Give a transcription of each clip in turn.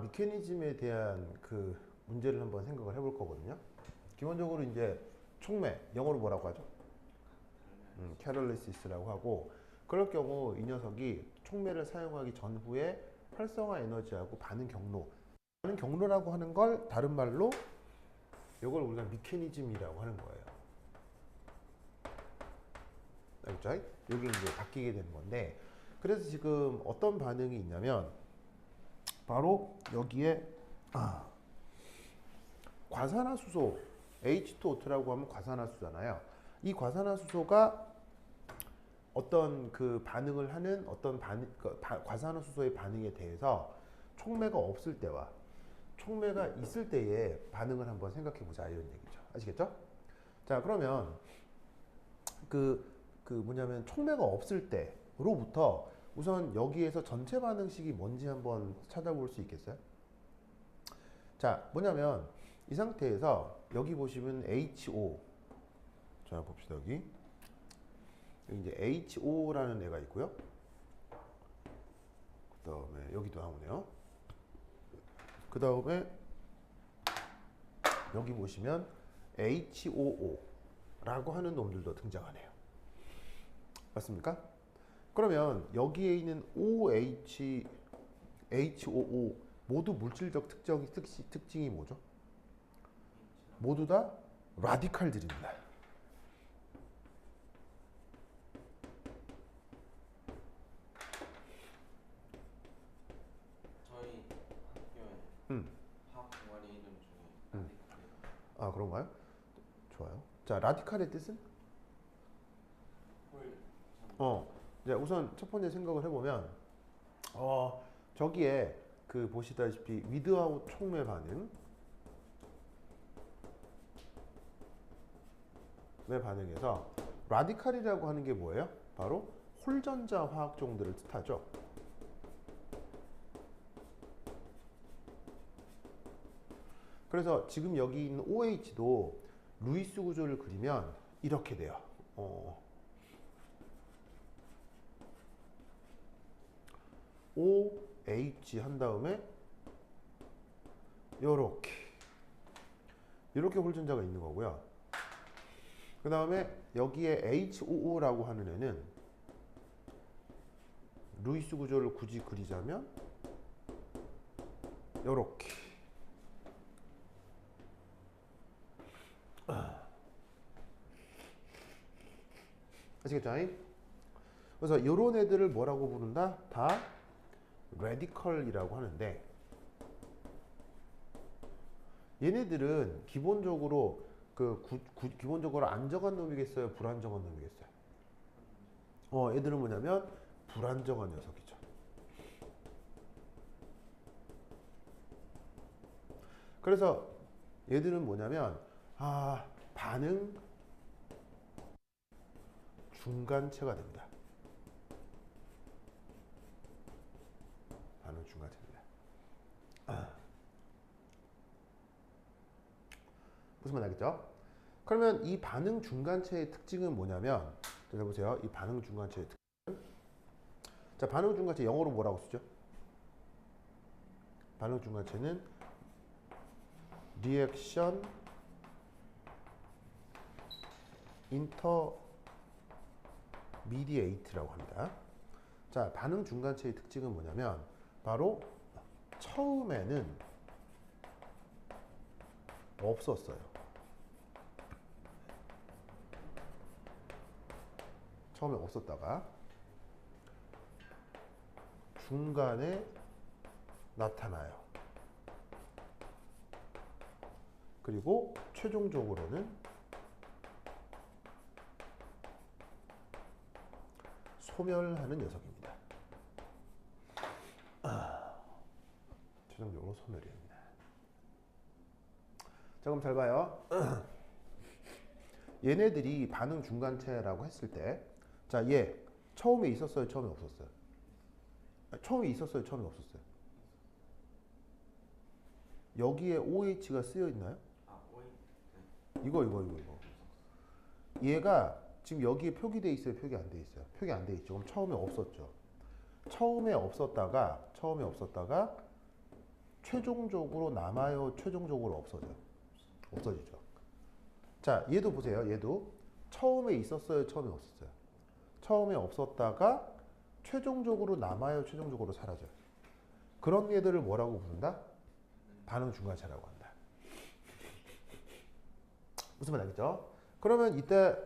미케니즘에 대한 그 문제를 한번 생각을 해볼 거거든요. 기본적으로 이제 촉매, 영어로 뭐라고 하죠? 캐럴리시스라고 하고, 그럴 경우 이 녀석이 촉매를 사용하기 전후에 활성화 에너지하고 반응 경로라고 하는 걸 다른 말로 이걸 우리가 미케니즘이라고 하는 거예요. 알겠죠? 여기 이제 바뀌게 되는 건데, 그래서 지금 어떤 반응이 있냐면 바로 여기에 과산화수소 H2O2라고 하면 과산화수소잖아요. 이 과산화수소가 어떤 그 반응을 하는 어떤 과산화수소의 반응에 대해서 촉매가 없을 때와 촉매가 있을 때의 반응을 한번 생각해 보자 이런 얘기죠. 아시겠죠? 자, 그러면 뭐냐면 촉매가 없을 때로부터 우선 여기에서 전체 반응식이 뭔지 한번 찾아볼 수 있겠어요? 자, 뭐냐면 이 상태에서 여기 보시면 HO. 자, 봅시다. 여기 이제 HO라는 애가 있고요. 그 다음에 여기도 나오네요. 그 다음에 여기 보시면 HOO라고 하는 놈들도 등장하네요. 맞습니까? 그러면 여기에 있는 OH, HOO 모두 물질적 특징이 뭐죠? 모두 다 라디칼들입니다. 저희 학교에 화학 동아리 이름 중에 라디칼이 아, 그런가요? 좋아요. 자, 라디칼의 뜻은? 홀 이제 우선 첫 번째 생각을 해보면, 저기에 그 보시다시피 위드아웃 촉매 반응의 반응에서 라디칼이라고 하는 게 뭐예요? 바로 홀전자 화학종들을 뜻하죠. 그래서 지금 여기 있는 OH도 루이스 구조를 그리면 이렇게 돼요. OH 한 다음에 요렇게 홀전자가 있는 거고요. 그 다음에 여기에 HOO라고 하는 애는 루이스 구조를 굳이 그리자면 요렇게 아시겠죠? 그래서 요런 애들을 뭐라고 부른다? 다 레디컬이라고 하는데, 얘네들은 기본적으로 기본적으로 안정한 놈이겠어요? 불안정한 놈이겠어요? 얘들은 뭐냐면 불안정한 녀석이죠. 그래서 얘들은 뭐냐면 반응 중간체가 됩니다. 반응 중간체입니다. 무슨 말 알겠죠? 그러면 이 반응 중간체의 특징은 뭐냐면, 자, 보세요. 이 반응 중간체의 특징. 자, 반응 중간체 영어로 뭐라고 쓰죠? 반응 중간체는 리액션 인터미디에이트라고 합니다. 자, 반응 중간체의 특징은 뭐냐면 바로 처음에는 없었어요. 처음에 없었다가 중간에 나타나요. 그리고 최종적으로는 소멸하는 녀석입니다. 최종적으로 소멸입니다. 자, 그럼 잘 봐요. 얘네들이 반응 중간체라고 했을 때, 자, 얘 처음에 있었어요? 처음에 없었어요? 처음에 있었어요? 처음에 없었어요? 여기에 OH가 쓰여 있나요? 오이 이거. 얘가 지금 여기에 표기돼 있어요? 표기 안 돼 있어요? 표기 안 돼 있죠. 그럼 처음에 없었죠. 처음에 없었다가 최종적으로 남아요, 최종적으로 없어져요? 없어지죠. 자, 얘도 보세요. 얘도 처음에 있었어요, 처음에 없었어요? 처음에 없었다가 최종적으로 남아요, 최종적으로 사라져요? 그런 얘들을 뭐라고 부른다? 반응 중간체라고 한다. 무슨 말 알겠죠? 그러면 이때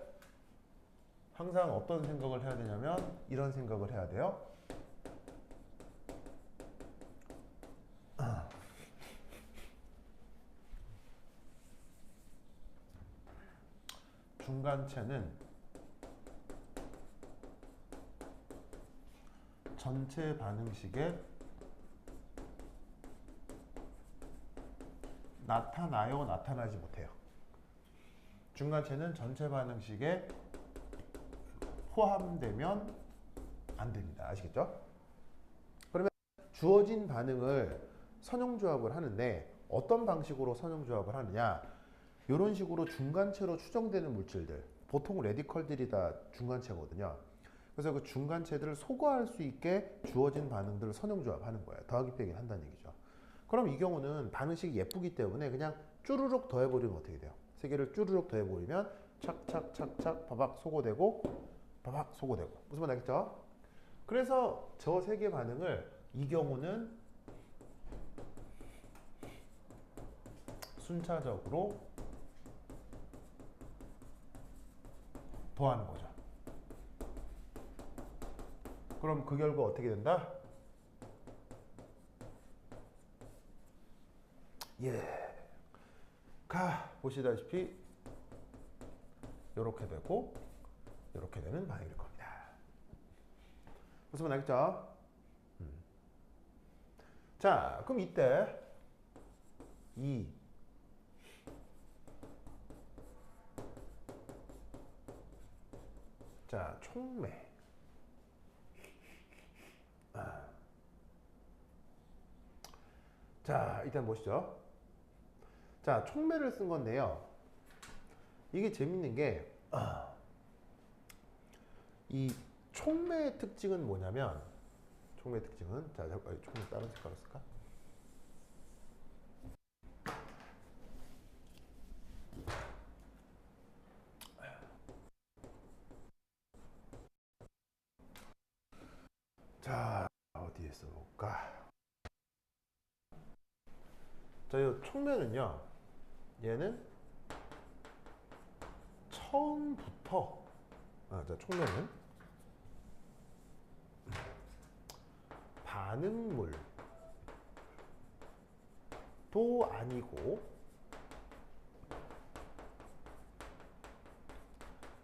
항상 어떤 생각을 해야 되냐면 이런 생각을 해야 돼요. 중간체는 전체 반응식에 나타나요, 나타나지 못해요? 중간체는 전체 반응식에 포함되면 안 됩니다. 아시겠죠? 그러면 주어진 반응을 선형조합을 하는데 어떤 방식으로 선형조합을 하느냐? 이런 식으로 중간체로 추정되는 물질들, 보통 레디컬들이 다 중간체거든요. 그래서 그 중간체들을 소거할 수 있게 주어진 반응들을 선형조합하는 거예요. 더하기 빼기 한다는 얘기죠. 그럼 이 경우는 반응식이 예쁘기 때문에 그냥 쭈루룩 더해버리면 어떻게 돼요? 세 개를 쭈루룩 더해버리면 착착착착 바박 소거되고 바박 소거되고. 무슨 말 알겠죠? 그래서 저 세 개 반응을 이 경우는 순차적으로 더하는 거죠. 그럼 그 결과 어떻게 된다? 예. 보시다시피 이렇게 되고 이렇게 되는 반응일 겁니다. 무슨 말 알겠죠? 자, 그럼 이때 이 자, 촉매. 자, 일단 보시죠. 자, 촉매를 쓴 건데요. 이게 재밌는 게, 이 촉매의 특징은 뭐냐면, 촉매의 특징은, 자, 촉매 다른 색깔로 쓸까? 자, 어디에 써볼까? 자, 이 촉매는요, 얘는 처음부터, 자, 촉매는 반응물도 아니고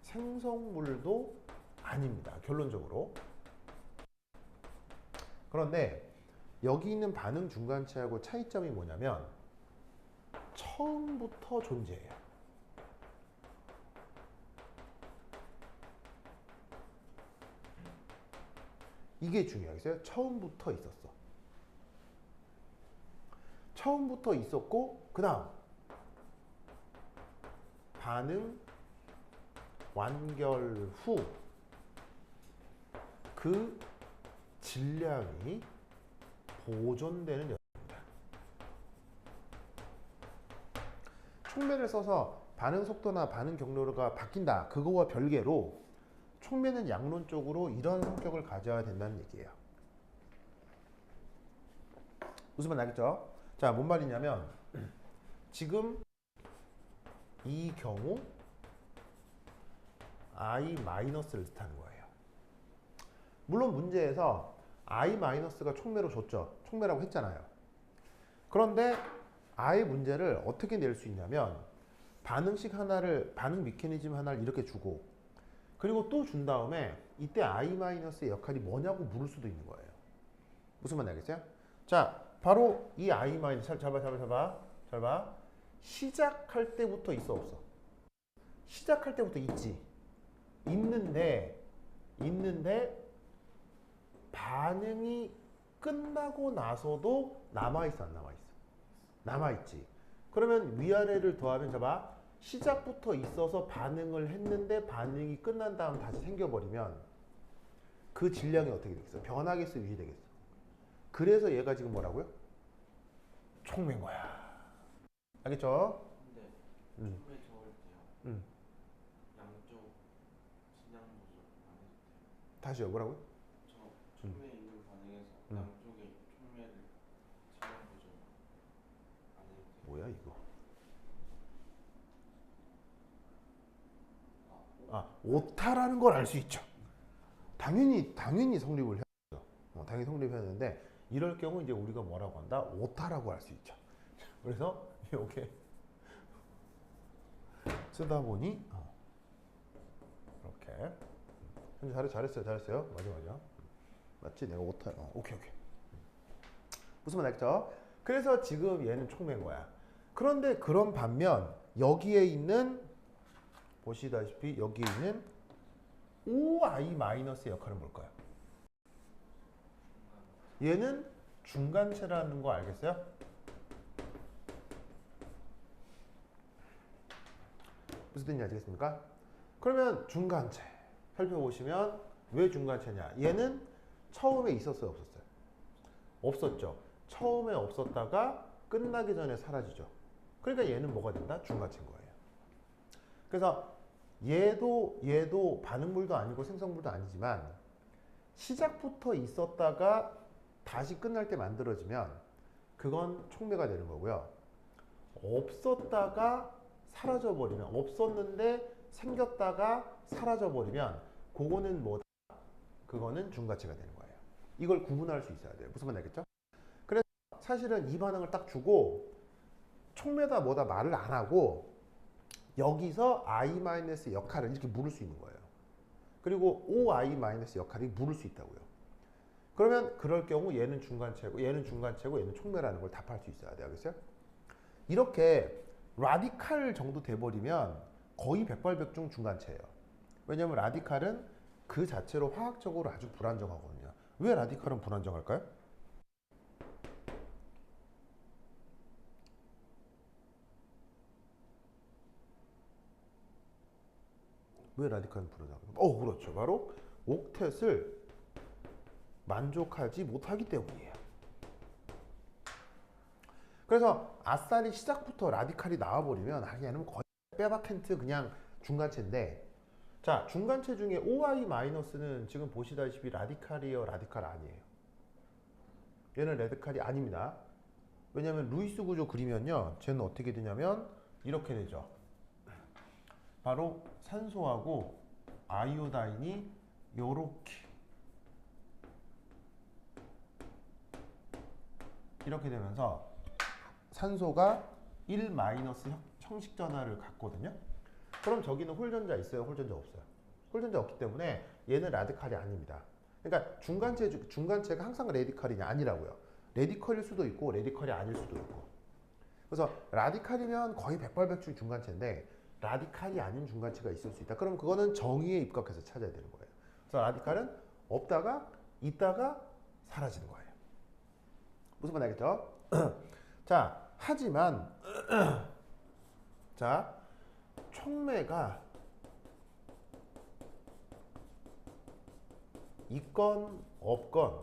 생성물도 아닙니다. 결론적으로. 그런데 여기 있는 반응 중간체하고 차이점이 뭐냐면 처음부터 존재해요. 이게 중요하겠어요. 처음부터 있었어. 처음부터 있었고 그 다음 반응 완결 후 그 질량이 보존되는 여부입니다. 촉매를 써서 반응 속도나 반응 경로가 바뀐다. 그거와 별개로 촉매는 양론적으로 이런 성격을 가져야 된다는 얘기예요. 무슨 말 알겠죠? 자, 뭔 말이냐면 지금 이 경우 I-를 뜻하는 거예요. 물론 문제에서 I-가 촉매로 줬죠. 촉매라고 했잖아요. 그런데 I 문제를 어떻게 낼 수 있냐면 반응식 하나를, 반응 메커니즘 하나를 이렇게 주고 그리고 또 준 다음에 이때 I-의 역할이 뭐냐고 물을 수도 있는 거예요. 무슨 말 알겠어요? 자, 바로 이 I- 잘 봐. 시작할 때부터 있어 없어? 시작할 때부터 있지. 있는데 반응이 끝나고 나서도 남아있어 안 남아있어? 남아있지. 그러면 위아래를 더하면 봐봐. 시작부터 있어서 반응을 했는데 반응이 끝난 다음 다시 생겨버리면 그 질량이 어떻게 되겠어? 변하겠어? 유지되겠어? 그래서 얘가 지금 뭐라고요? 촉매인 거야. 알겠죠? 근데 음. 처음에 적을 때요. 음. 양쪽 진양 조절 안 해도 돼요. 다시요. 뭐라고요? 저 처음에 있는 반응에서 음. 양쪽의 촉매를 진양 조절 안 해도 돼요. 뭐야 이거? 오타라는 걸 알 수 있죠. 당연히 성립을 해야죠. 당연히 성립했는데 이럴 경우 이제 우리가 뭐라고 한다? 오타라고 할 수 있죠. 그래서 이렇게 쓰다 보니 이렇게 현재 잘했어요. 맞아. 맞지? 내가 오타. 오케이. 무슨 말 알겠죠? 그래서 지금 얘는 촉매인 거야. 그런데 그런 반면 여기에 있는 보시다시피 여기에 있는 OI-의 역할은 뭘까요? 얘는 중간체라는 거 알겠어요? 무슨 뜻인지 아시겠습니까? 그러면 중간체 살펴보시면 왜 중간체냐? 얘는 처음에 있었어요, 없었어요? 없었죠. 처음에 없었다가 끝나기 전에 사라지죠. 그러니까 얘는 뭐가 된다? 중간체인 거예요. 그래서 얘도 반응물도 아니고 생성물도 아니지만 시작부터 있었다가 다시 끝날 때 만들어지면 그건 촉매가 되는 거고요. 없었다가 사라져 버리면, 없었는데 생겼다가 사라져 버리면 그거는 뭐다? 그거는 중간체가 되는 거예요. 이걸 구분할 수 있어야 돼요. 무슨 말 알겠죠? 그래서 사실은 이 반응을 딱 주고 촉매다 뭐다 말을 안 하고 여기서 I- 역할을 이렇게 물을 수 있는 거예요. 그리고 OI- 역할이 물을 수 있다고요. 그러면 그럴 경우 얘는 중간체고 얘는 촉매라는 걸 답할 수 있어야 돼요. 알겠어요? 이렇게 라디칼 정도 돼버리면 거의 백발백중 중간체예요. 왜냐하면 라디칼은 그 자체로 화학적으로 아주 불안정하거든요. 왜 라디칼은 불안정할까요? 왜 라디칼은 불안정할까요? 그렇죠. 바로 옥텟을 만족하지 못하기 때문이에요. 그래서 아싸리 시작부터 라디칼이 나와버리면 얘는 거의 빼박캔트 그냥 중간체인데, 자, 중간체 중에 OI-는 지금 보시다시피 라디칼이에요, 라디칼 아니에요? 얘는 라디칼이 아닙니다. 왜냐하면 루이스 구조 그리면요, 쟤는 어떻게 되냐면 이렇게 되죠. 바로 산소하고 아이오다인이 요렇게 이렇게 되면서 산소가 1- 형식 전하를 갖거든요. 그럼 저기는 홀전자 있어요? 홀전자 없어요? 홀전자 없기 때문에 얘는 라디칼이 아닙니다. 그러니까 중간체가 항상 라디칼이냐? 아니라고요. 라디칼일 수도 있고 라디칼이 아닐 수도 있고. 그래서 라디칼이면 거의 백발백중 중간체인데 라디칼이 아닌 중간체가 있을 수 있다. 그럼 그거는 정의에 입각해서 찾아야 되는 거예요. 그래서 라디칼은 없다가 있다가 사라지는 거예요. 무슨 말 알겠죠? 자, 하지만 자, 촉매가 있건 없건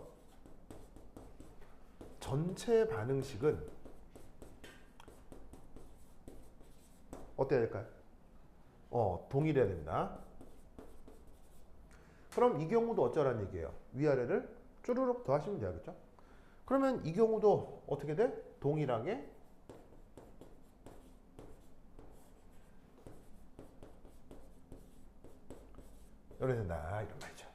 전체 반응식은 어때야 될까요? 동일해야 됩니다. 그럼 이 경우도 어쩌라는 얘기예요? 위아래를 쭈르륵 더하시면 되겠죠? 그러면 이 경우도 어떻게 돼? 동일하게 이렇게 된다, 이런 말이죠.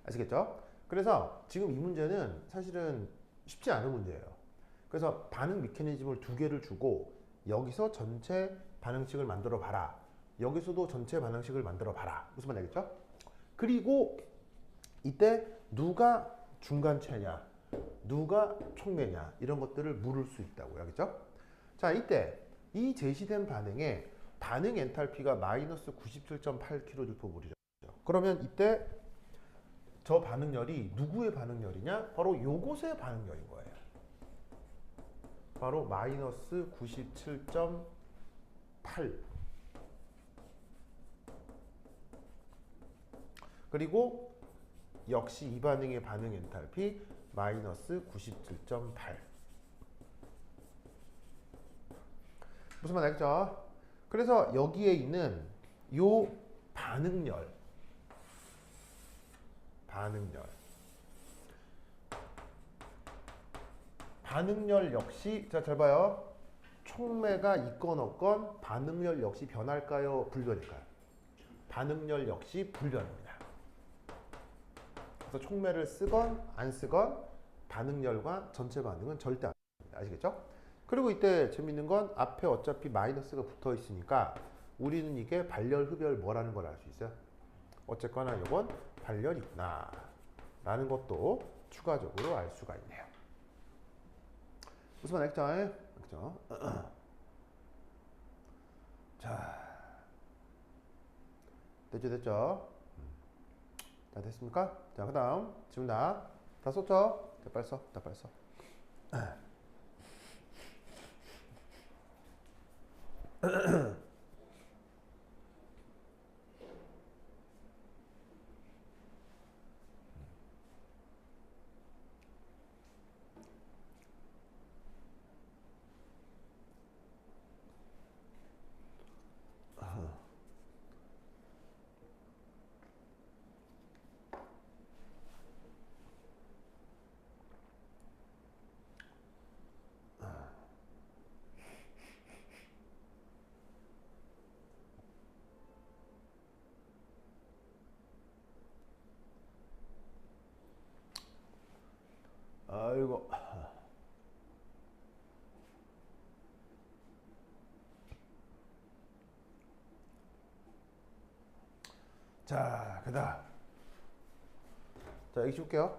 아시겠죠? 그래서 지금 이 문제는 사실은 쉽지 않은 문제예요. 그래서 반응 메커니즘을 두 개를 주고 여기서 전체 반응식을 만들어 봐라, 여기서도 전체 반응식을 만들어 봐라. 무슨 말인지 알겠죠? 그리고 이때 누가 중간체냐, 누가 촉매냐, 이런 것들을 물을 수 있다고요. 알겠죠? 자, 이때 이 제시된 반응에 반응 엔탈피가 마이너스 97.8kJmol이죠. 그러면 이때 저 반응열이 누구의 반응열이냐? 바로 요것의 반응열인 거예요. 바로 마이너스 97.8. 그리고 역시 이 반응의 반응 엔탈피 마이너스 97.8. 무슨 말 알겠죠? 그래서 여기에 있는 요 반응열, 반응열 역시 자, 잘 봐요. 촉매가 있건 없건 반응열 역시 변할까요? 불변일까요? 반응열 역시 불변입니다. 그래서 촉매를 쓰건 안 쓰건 반응열과 전체 반응은 절대 안 됩니다. 아시겠죠? 그리고 이때 재밌는 건 앞에 어차피 마이너스가 붙어 있으니까 우리는 이게 발열, 흡열 뭐라는 걸 알 수 있어요. 어쨌거나 이건 발열이 있구나 라는 것도 추가적으로 알 수가 있네요. 무슨 말 알겠죠? 알겠죠? 자, 됐죠? 자, 됐습니까? 자, 그 다음 지금 다 썼죠? 자, 빨리 써. 아이고. 자, 그 다음. 자, 여기 줄게요.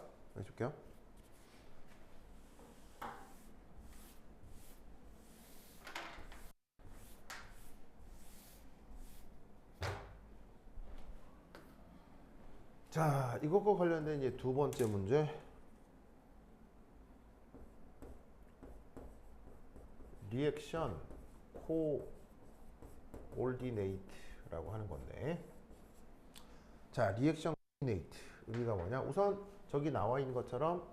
자, 이것과 관련된 이제 두 번째 문제. 리액션 코올디네이트라고 하는 건데. 자, 리액션 코디네이트 의미가 뭐냐? 우선 저기 나와 있는 것처럼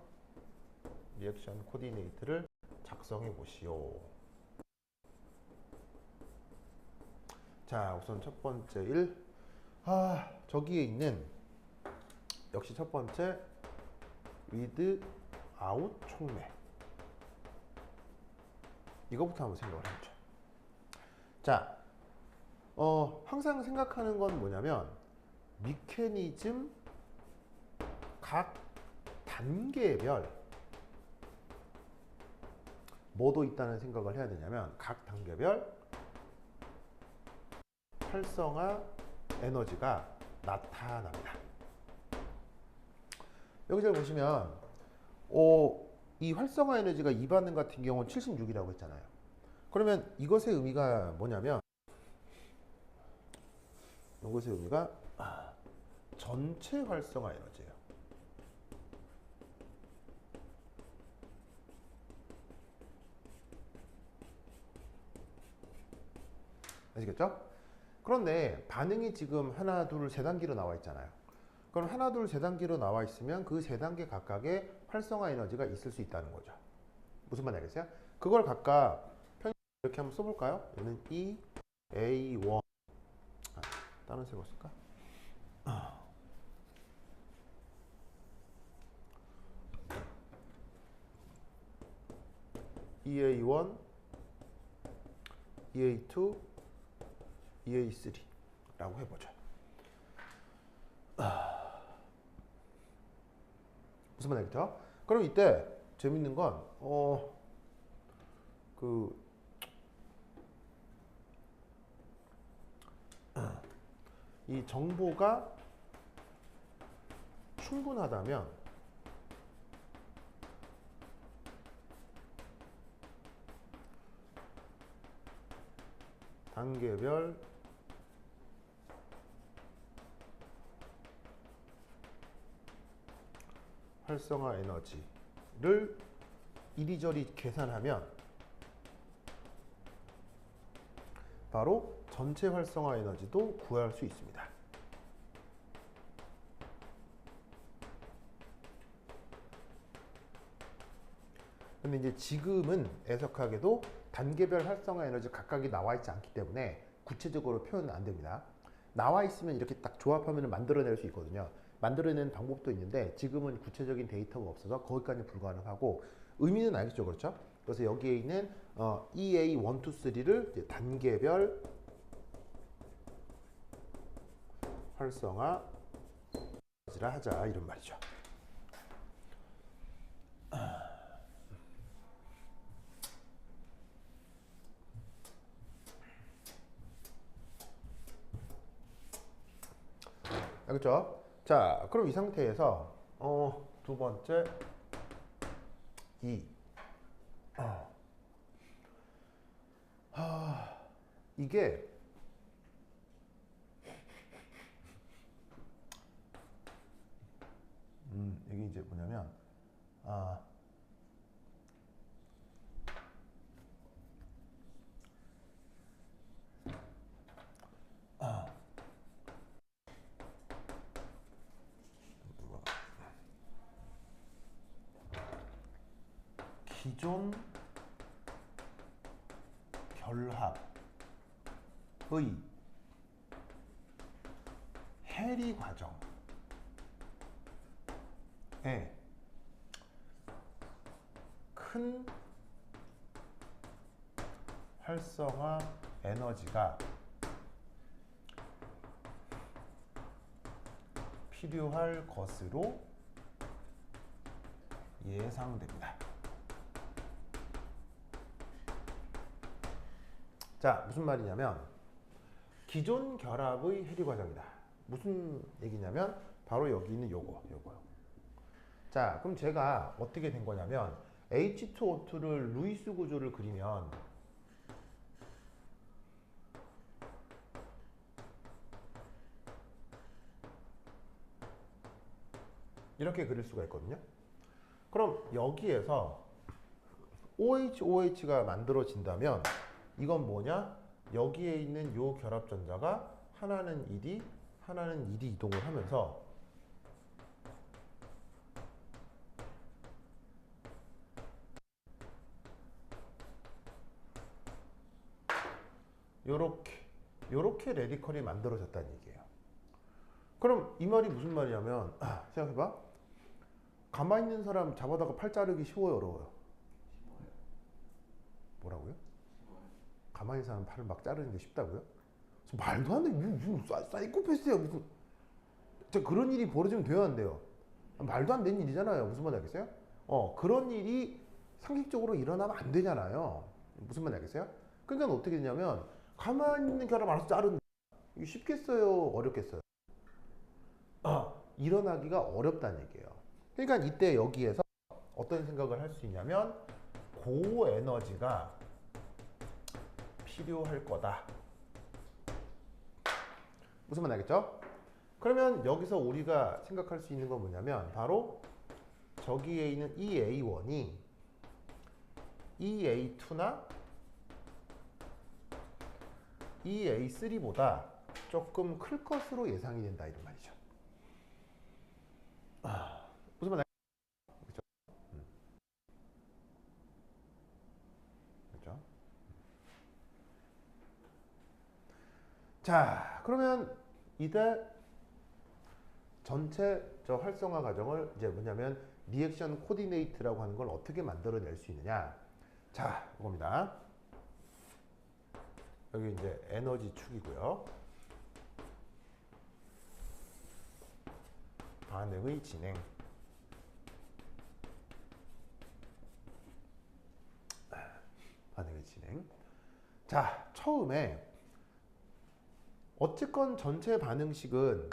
리액션 코디네이트를 작성해 보시오. 자, 우선 첫 번째 1. 저기에 있는 역시 첫 번째 with out 촉매. 이거부터 한번 생각을 해보죠. 자, 항상 생각하는 건 뭐냐면 미케니즘 각 단계별 뭐도 있다는 생각을 해야 되냐면 각 단계별 활성화 에너지가 나타납니다. 여기 잘 보시면 이 활성화 에너지가 이 반응 같은 경우는 76이라고 했잖아요. 그러면 이것의 의미가 뭐냐면 이것의 의미가 전체 활성화 에너지예요. 아시겠죠? 그런데 반응이 지금 하나, 둘, 세 단계로 나와 있잖아요. 그럼 하나, 둘, 세 단계로 나와 있으면 그 세 단계 각각의 활성화 에너지가 있을 수 있다는 거죠. 무슨 말인지 알겠어요? 그걸 각각 이렇게 한번 써볼까요? 얘는 EA1 다른 색으로 쓸까? EA1, EA2, EA3라고 해보죠. 무슨 말 알겠죠? 그럼 이때 재밌는 건 이 정보가 충분하다면 단계별 활성화 에너지를 이리저리 계산하면 바로 전체 활성화 에너지도 구할 수 있습니다. 근데 이제 지금은 애석하게도 단계별 활성화 에너지 각각이 나와 있지 않기 때문에 구체적으로 표현은 안 됩니다. 나와 있으면 이렇게 딱 조합하면 만들어낼 수 있거든요. 만들어내는 방법도 있는데 지금은 구체적인 데이터가 없어서 거기까지 불가능하고 의미는 알겠죠, 그렇죠? 그래서 여기에 있는 EA 1, 2, 3를 단계별 활성화 라 하자 이런 말이죠. 알겠죠? 자, 그럼 이 상태에서 두 번째 이게 이게 이제 뭐냐면 기존 결합의 해리 과정에 큰 활성화 에너지가 필요할 것으로 예상됩니다. 자, 무슨 말이냐면 기존 결합의 해리 과정이다. 무슨 얘기냐면 바로 여기 있는 요거요. 자, 그럼 제가 어떻게 된 거냐면 H2O2를 루이스 구조를 그리면 이렇게 그릴 수가 있거든요. 그럼 여기에서 OH가 만들어진다면 이건 뭐냐? 여기에 있는 요 결합전자가 하나는 ED, 하나는 ED 이동을 하면서 요렇게 레디컬이 만들어졌다는 얘기예요. 그럼 이 말이 무슨 말이냐면 생각해봐. 가만히 있는 사람 잡아다가 팔 자르기 쉬워요, 어려워요? 뭐라고요? 가만히 있는 사람 팔을 막 자르는 게 쉽다고요? 말도 안 돼. 무슨 사이코패스야 무슨. 그런 일이 벌어지면 돼야 안 돼요. 말도 안 되는 일이잖아요. 무슨 말인지 알겠어요? 그런 일이 상식적으로 일어나면 안 되잖아요. 무슨 말인지 알겠어요? 그러니까 어떻게 되냐면 가만히 있는 결합 알아서 자른다. 이거 쉽겠어요? 어렵겠어요? 일어나기가 어렵다는 얘기예요. 그러니까 이때 여기에서 어떤 생각을 할 수 있냐면 고에너지가 필요할 거다. 무슨 말 알겠죠? 그러면 여기서 우리가 생각할 수 있는 건 뭐냐면 바로 저기에 있는 EA1이 EA2나 EA3보다 조금 클 것으로 예상이 된다 이런 말이죠. 무슨 말 알겠죠? 그렇죠? 자, 그러면 이때 전체 저 활성화 과정을 이제 뭐냐면 리액션 코디네이트라고 하는 걸 어떻게 만들어낼 수 있느냐. 자, 이겁니다. 여기 이제 에너지 축이고요. 반응의 진행. 반응의 진행. 자, 처음에 어쨌건 전체 반응식은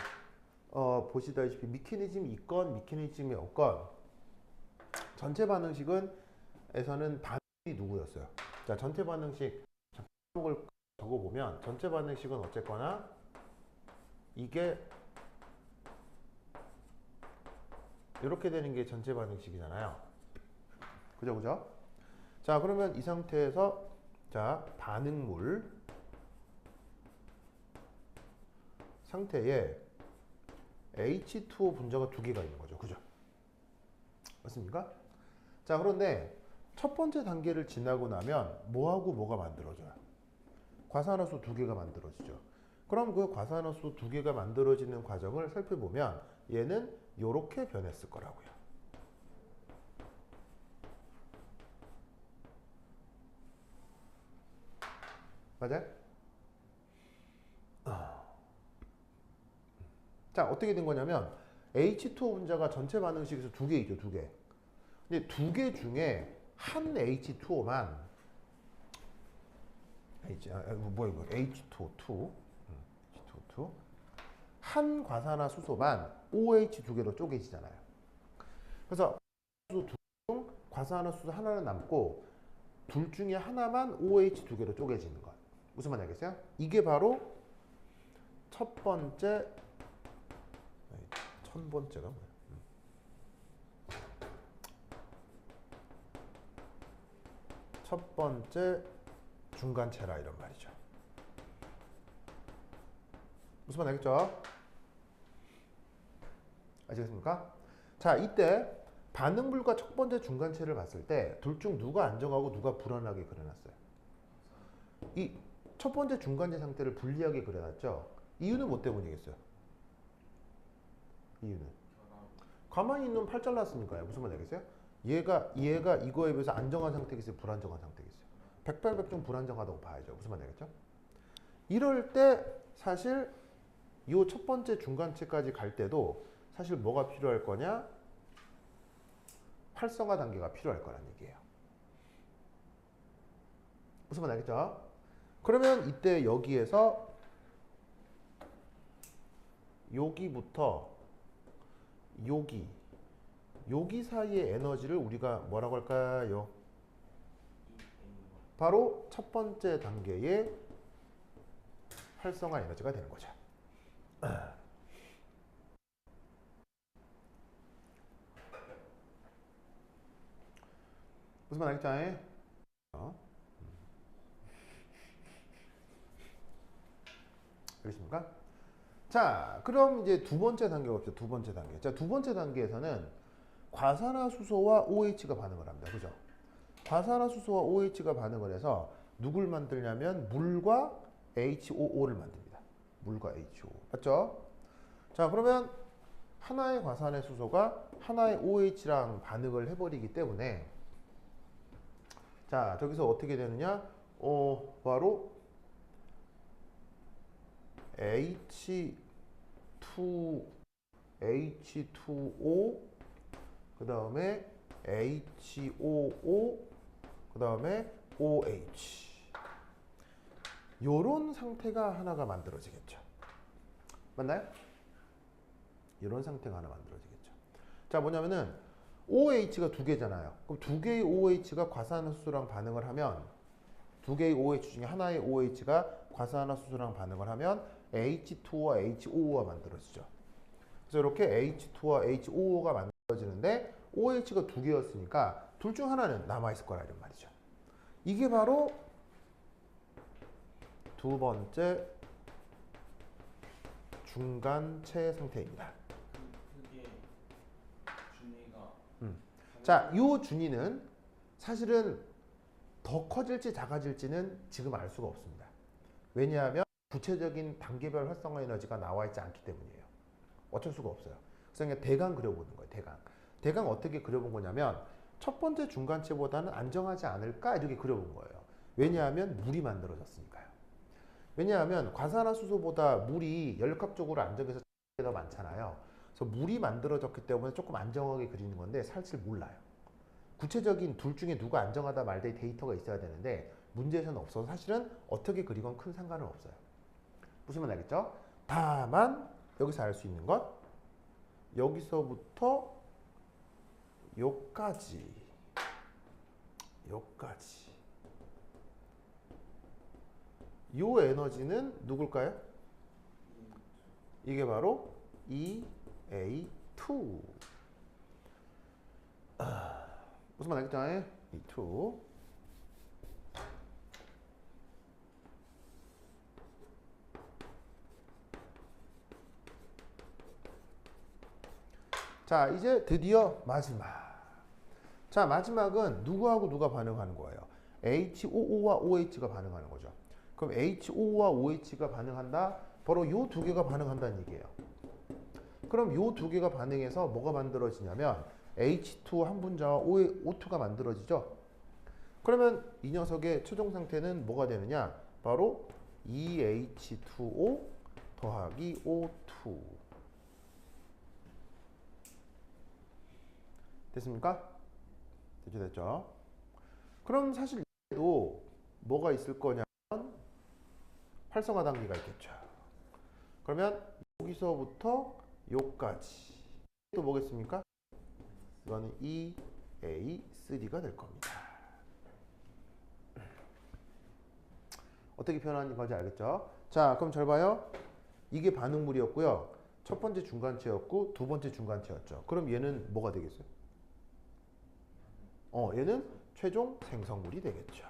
보시다시피 메커니즘이 있건 메커니즘이 없건 전체 반응식은 에서는 반응이 누구였어요? 자, 전체 반응식 항목을 적어보면 전체 반응식은 어쨌거나 이게 이렇게 되는 게 전체 반응식이잖아요. 그죠? 자, 그러면 이 상태에서 자, 반응물 상태에 H2O 분자가 두 개가 있는 거죠. 그죠? 맞습니까? 자, 그런데 첫 번째 단계를 지나고 나면 뭐하고 뭐가 만들어져요? 과산화수 두 개가 만들어지죠. 그럼 그 과산화수 두 개가 만들어지는 과정을 살펴보면 얘는 이렇게 변했을 거라고요. 맞아요? 자, 어떻게 된 거냐면 H2O 분자가 전체 반응식에서 두 개 있죠, 두 개. 근데 두 개 중에 한 H2O만 뭐야 이거 H2O2 H2O2 한 과산화수소만 OH 두 개로 쪼개지잖아요. 그래서 중 과산화수소 하나는 남고 둘 중에 하나만 OH 두 개로 쪼개지는 것. 무슨 말인지 알겠어요? 이게 바로 첫 번째가 뭐야? 첫 번째 중간체라 이런 말이죠. 무슨 말 알겠죠? 아시겠습니까? 자, 이때 반응불과 첫 번째 중간체를 봤을 때 둘 중 누가 안정하고 누가 불안하게 그려놨어요? 이 첫 번째 중간체 상태를 불리하게 그려놨죠? 이유는 뭐 때문이겠어요? 이유는 가만히 있는 놈 팔 잘랐으니까요. 무슨 말 알겠어요? 얘가 이거에 비해서 안정한 상태겠어요? 불안정한 상태겠어요? 백발백중 불안정하다고 봐야죠. 무슨 말 알겠죠? 이럴 때 사실 이 첫 번째 중간체까지 갈 때도 사실 뭐가 필요할 거냐? 활성화 단계가 필요할 거란 얘기예요. 무슨 말 알겠죠? 그러면 이때 여기에서 여기부터 여기 사이의 에너지를 우리가 뭐라고 할까요? 바로 첫 번째 단계의 활성화 에너지가 되는 거죠. 무슨 말 알겠죠? 알겠습니까? 자, 그럼 이제 두 번째 단계가 없죠. 두 번째 단계. 자, 두 번째 단계에서는 과산화수소와 OH가 반응을 합니다. 그죠? 과산화수소와 OH가 반응을 해서 누굴 만들냐면 물과 HOO를 만듭니다. 물과 HOO. 맞죠? 자, 그러면 하나의 과산의 수소가 하나의 OH랑 반응을 해버리기 때문에 자, 저기서 어떻게 되느냐? 바로 H2O 그 다음에 HOO 그 다음에 OH 요런 상태가 하나가 만들어지겠죠. 맞나요? 이런 상태가 하나 만들어지겠죠. 자, 뭐냐면은 OH가 두 개잖아요. 그럼 두 개의 OH가 과산화수소랑 반응을 하면 두 개의 OH 중에 하나의 OH가 과산화수소랑 반응을 하면 H2와 HOO가 만들어지죠. 그래서 이렇게 H2와 HOO가 만들어지는데 OH가 두 개였으니까 둘 중 하나는 남아있을 거라 이런 말이죠. 이게 바로 두 번째 중간체 상태입니다. 그게 준위가 자, 이 준위는 사실은 더 커질지 작아질지는 지금 알 수가 없습니다. 왜냐하면 구체적인 단계별 활성화 에너지가 나와 있지 않기 때문이에요. 어쩔 수가 없어요. 그래서 그냥 대강 그려보는 거예요. 대강 어떻게 그려본 거냐면 첫 번째 중간체보다는 안정하지 않을까 이렇게 그려본 거예요. 왜냐하면 물이 만들어졌으니까요. 왜냐하면 과산화수소보다 물이 열값적으로 안정해서 더 많잖아요. 그래서 물이 만들어졌기 때문에 조금 안정하게 그리는 건데 사실 몰라요. 구체적인 둘 중에 누가 안정하다 말다의 데이터가 있어야 되는데 문제에서는 없어서 사실은 어떻게 그리건 큰 상관은 없어요. 무슨 말 알겠죠? 다만 여기서 알 수 있는 것 여기서부터 요까지 요 에너지는 누굴까요? 이게 바로 EA2 무슨 말 알겠죠? E2 자, 이제 드디어 마지막 자, 마지막은 누구하고 누가 반응하는 거예요? HOO와 OH가 반응하는 거죠. 그럼 HOO와 OH가 반응한다? 바로 이 두 개가 반응한다는 얘기예요. 그럼 이 두 개가 반응해서 뭐가 만들어지냐면 H2 한 분자와 O2가 만들어지죠. 그러면 이 녀석의 최종 상태는 뭐가 되느냐? 바로 EH2O 더하기 O2. 됐습니까? 됐죠? 그럼 사실 얘도 뭐가 있을 거냐면 활성화 단계가 있겠죠. 그러면 여기서부터 요까지 또 뭐겠습니까? 이거는 EA3가 될 겁니다. 어떻게 표현하는 건지 알겠죠? 자, 그럼 잘 봐요. 이게 반응물이었고요. 첫 번째 중간체였고 두 번째 중간체였죠. 그럼 얘는 뭐가 되겠어요? 얘는 최종 생성물이 되겠죠.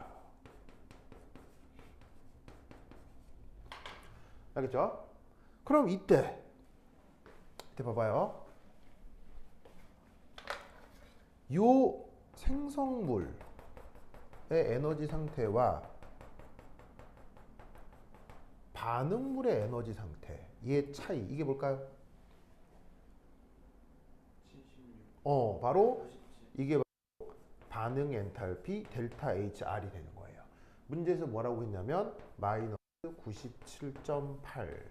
알겠죠? 그럼 이때 봐봐요. 요 생성물의 에너지 상태와 반응물의 에너지 상태의 차이, 이게 뭘까요? 76, 바로 57. 이게 반응 엔탈피 델타 HR이 되는 거예요. 문제에서 뭐라고 했냐면 마이너스 97.8.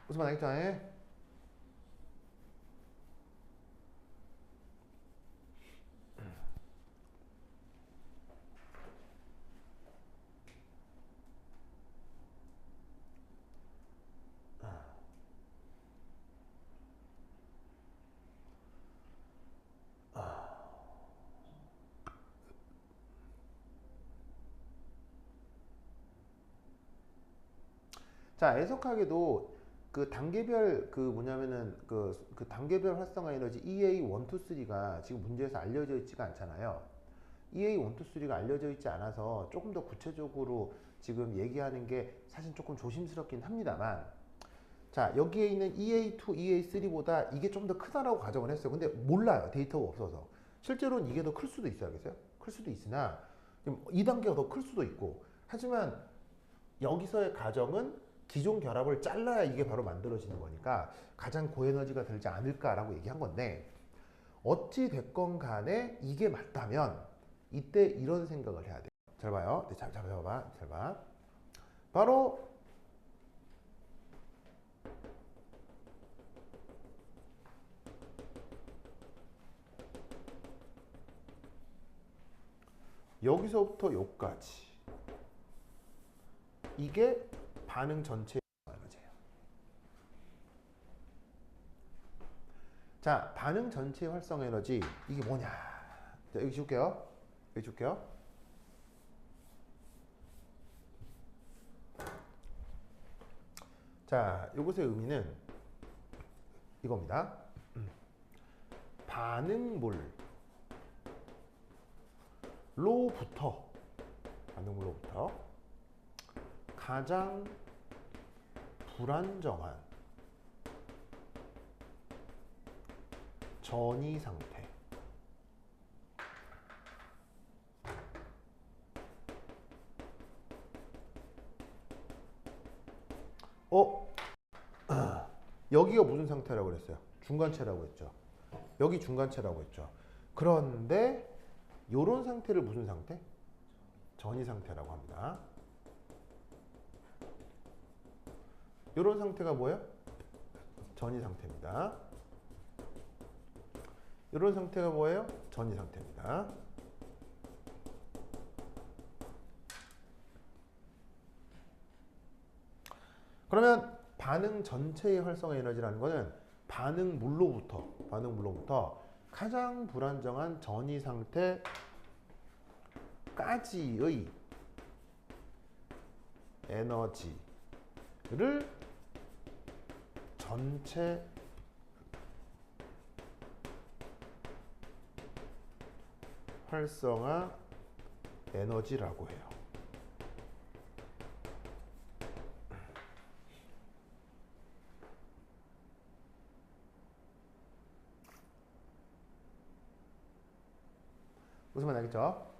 무슨 말 알겠죠? 자, 애석하게도 그 단계별 그 뭐냐면은 그 단계별 활성화 에너지 EA1, 2, 3가 지금 문제에서 알려져 있지가 않잖아요. EA1, 2, 3가 알려져 있지 않아서 조금 더 구체적으로 지금 얘기하는 게 사실 조금 조심스럽긴 합니다만, 자, 여기에 있는 EA2, EA3보다 이게 좀 더 크다라고 가정을 했어요. 근데 몰라요. 데이터가 없어서. 실제로는 이게 더 클 수도 있어요. 알겠어요? 클 수도 있으나 2단계가 더 클 수도 있고, 하지만 여기서의 가정은 기존 결합을 잘라야 이게 바로 만들어지는 거니까 가장 고에너지가 되지 않을까라고 얘기한 건데, 어찌 됐건 간에 이게 맞다면 이때 이런 생각을 해야 돼요. 잘 봐요. 잘 봐봐. 잘 봐. 바로 여기서부터 여기까지 이게 반응 전체의 에너지예요. 자, 반응 전체의 활성 에너지 이게 뭐냐? 자, 여기 줄게요. 여기 줄게요. 자, 이것의 의미는 이겁니다. 반응물로부터 가장 불안정한 전이 상태. 여기가 무슨 상태라고 그랬어요? 중간체라고 했죠. 여기 중간체라고 했죠. 그런데 이런 상태를 무슨 상태? 전이 상태라고 합니다. 이런 상태가 뭐예요? 전이 상태입니다. 이런 상태가 뭐예요? 전이 상태입니다. 그러면 반응 전체의 활성화 에너지라는 것은 반응물로부터 가장 불안정한 전이 상태까지의 에너지를 전체 활성화 에너지라고 해요. 무슨 말인지 알겠죠?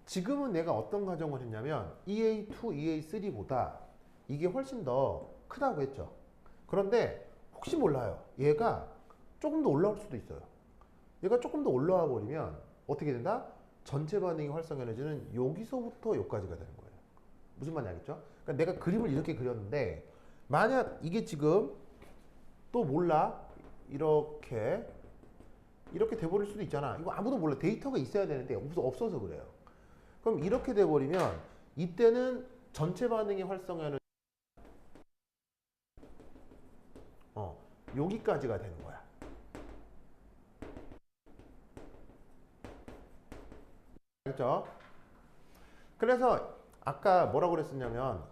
지금은 내가 어떤 가정을 했냐면 EA2, EA3보다 이게 훨씬 더 크다고 했죠. 그런데 혹시 몰라요. 얘가 조금 더 올라올 수도 있어요. 얘가 조금 더 올라와 버리면 어떻게 된다? 전체 반응의 활성 에너지는 여기서부터 여기까지가 되는 거예요. 무슨 말인지 알겠죠? 그러니까 내가 그림을 이렇게 그렸는데 만약 이게 지금 또 몰라 이렇게 돼버릴 수도 있잖아. 이거 아무도 몰라. 데이터가 있어야 되는데 없어서 그래요. 그럼 이렇게 돼버리면 이때는 전체 반응의 활성 에너지 여기까지가 되는 거야. 알겠죠? 그래서 아까 뭐라고 그랬었냐면